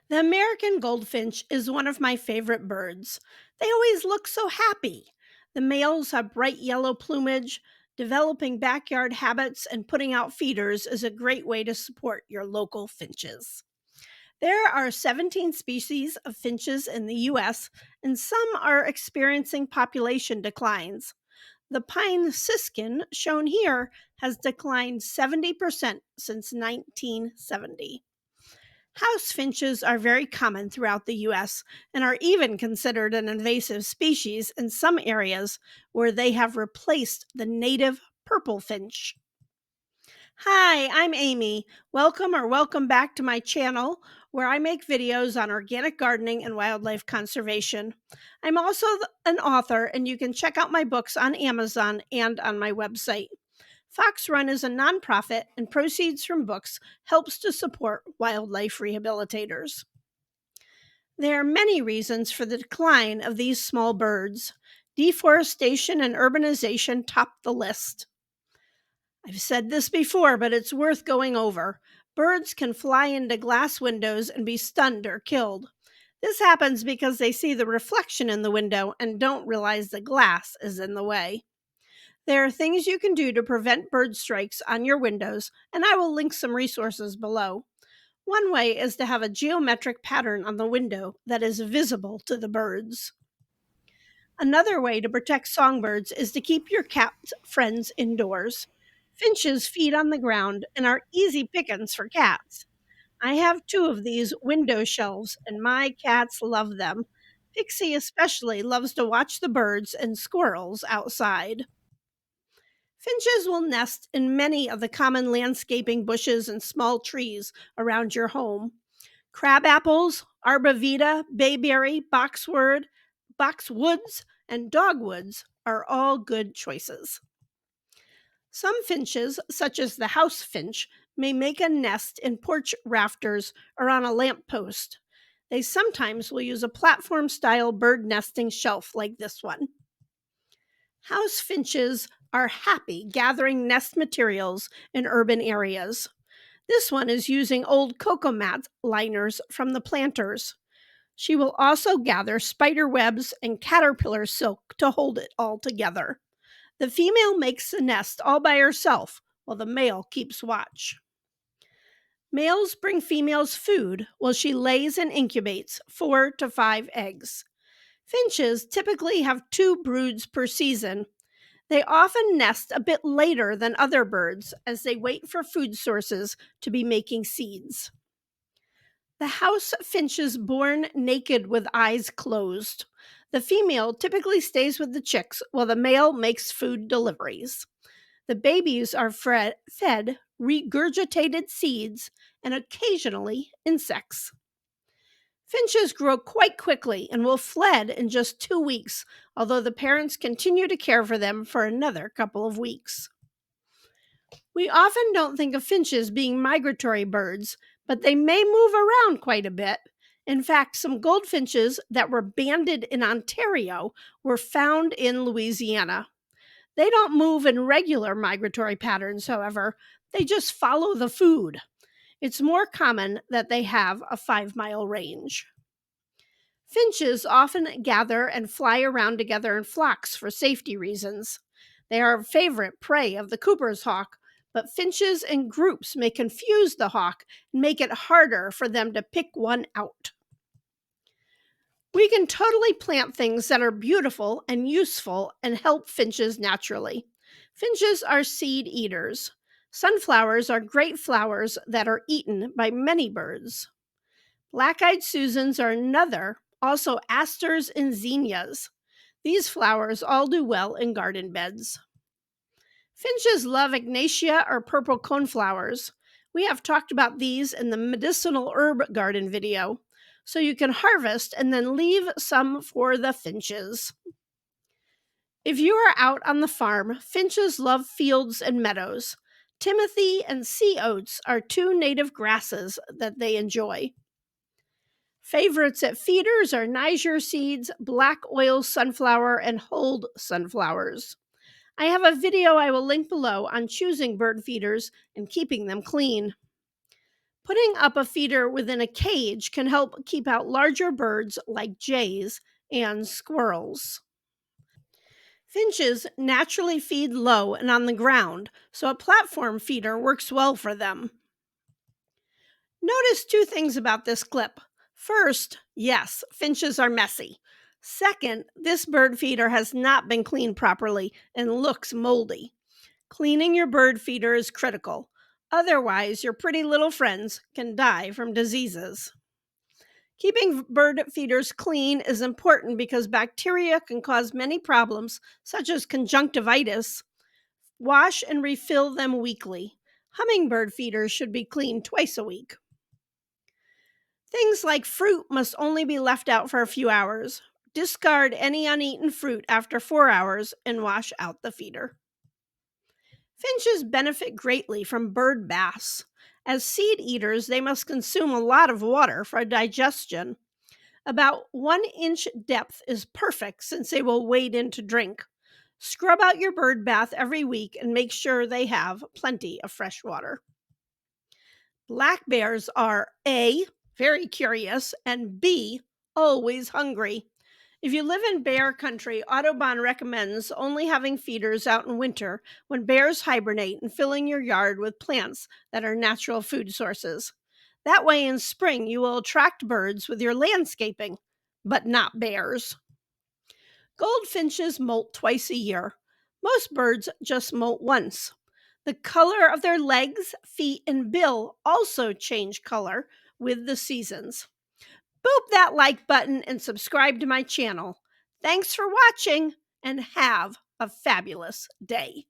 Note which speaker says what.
Speaker 1: The American goldfinch is one of my favorite birds. They always look so happy. The males have bright yellow plumage. Developing backyard habits and putting out feeders is a great way to support your local finches. There are 17 species of finches in the US, and some are experiencing population declines. The pine siskin, shown here, has declined 70% since 1970. House finches are very common throughout the US and are even considered an invasive species in some areas where they have replaced the native purple finch. Hi, I'm Amy. Welcome back to my channel where I make videos on organic gardening and wildlife conservation. I'm also an author, and you can check out my books on Amazon and on my website. Fox Run is a nonprofit, and proceeds from books helps to support wildlife rehabilitators. There are many reasons for the decline of these small birds. Deforestation and urbanization top the list. I've said this before, but it's worth going over. Birds can fly into glass windows and be stunned or killed. This happens because they see the reflection in the window and don't realize the glass is in the way. There are things you can do to prevent bird strikes on your windows, and I will link some resources below. One way is to have a geometric pattern on the window that is visible to the birds. Another way to protect songbirds is to keep your cat friends indoors. Finches feed on the ground and are easy pickings for cats. I have two of these window shelves, and my cats love them. Pixie especially loves to watch the birds and squirrels outside. Finches will nest in many of the common landscaping bushes and small trees around your home. Crabapples, arborvitae, bayberry, boxwoods, and dogwoods are all good choices. Some finches, such as the house finch, may make a nest in porch rafters or on a lamp post. They sometimes will use a platform style bird nesting shelf like this one. House finches are happy gathering nest materials in urban areas. This one is using old cocoa mat liners from the planters. She will also gather spider webs and caterpillar silk to hold it all together. The female makes the nest all by herself while the male keeps watch. Males bring females food while she lays and incubates 4 to 5 eggs. Finches typically have 2 broods per season. They often nest a bit later than other birds as they wait for food sources to be making seeds. The house finch is born naked with eyes closed. The female typically stays with the chicks while the male makes food deliveries. The babies are fed regurgitated seeds and occasionally insects. Finches grow quite quickly and will fled in just 2 weeks, although the parents continue to care for them for another couple of weeks. We often don't think of finches being migratory birds, but they may move around quite a bit. In fact, some goldfinches that were banded in Ontario were found in Louisiana. They don't move in regular migratory patterns, however, they just follow the food. It's more common that they have a 5-mile range. Finches often gather and fly around together in flocks for safety reasons. They are a favorite prey of the Cooper's hawk, but finches in groups may confuse the hawk and make it harder for them to pick one out. We can totally plant things that are beautiful and useful and help finches naturally. Finches are seed eaters. Sunflowers are great flowers that are eaten by many birds. Black-eyed Susans are another, also asters and zinnias. These flowers all do well in garden beds. Finches love Ignatia or purple coneflowers. We have talked about these in the medicinal herb garden video, so you can harvest and then leave some for the finches. If you are out on the farm, finches love fields and meadows. Timothy and sea oats are 2 native grasses that they enjoy. Favorites at feeders are Niger seeds, black oil sunflower, and hold sunflowers. I have a video I will link below on choosing bird feeders and keeping them clean. Putting up a feeder within a cage can help keep out larger birds like jays and squirrels. Finches naturally feed low and on the ground, so a platform feeder works well for them. Notice two things about this clip. First, yes, finches are messy. Second, this bird feeder has not been cleaned properly and looks moldy. Cleaning your bird feeder is critical. Otherwise, your pretty little friends can die from diseases. Keeping bird feeders clean is important because bacteria can cause many problems, such as conjunctivitis. Wash and refill them weekly. Hummingbird feeders should be cleaned twice a week. Things like fruit must only be left out for a few hours. Discard any uneaten fruit after 4 hours and wash out the feeder. Finches benefit greatly from bird baths. As seed eaters, they must consume a lot of water for digestion. About 1 inch depth is perfect since they will wade in to drink. Scrub out your bird bath every week and make sure they have plenty of fresh water. Black bears are A, very curious, and B, always hungry. If you live in bear country, Audubon recommends only having feeders out in winter when bears hibernate and filling your yard with plants that are natural food sources. That way, in spring, you will attract birds with your landscaping, but not bears. Goldfinches molt twice a year. Most birds just molt once. The color of their legs, feet, and bill also change color with the seasons. Boop that like button and subscribe to my channel. Thanks for watching and have a fabulous day.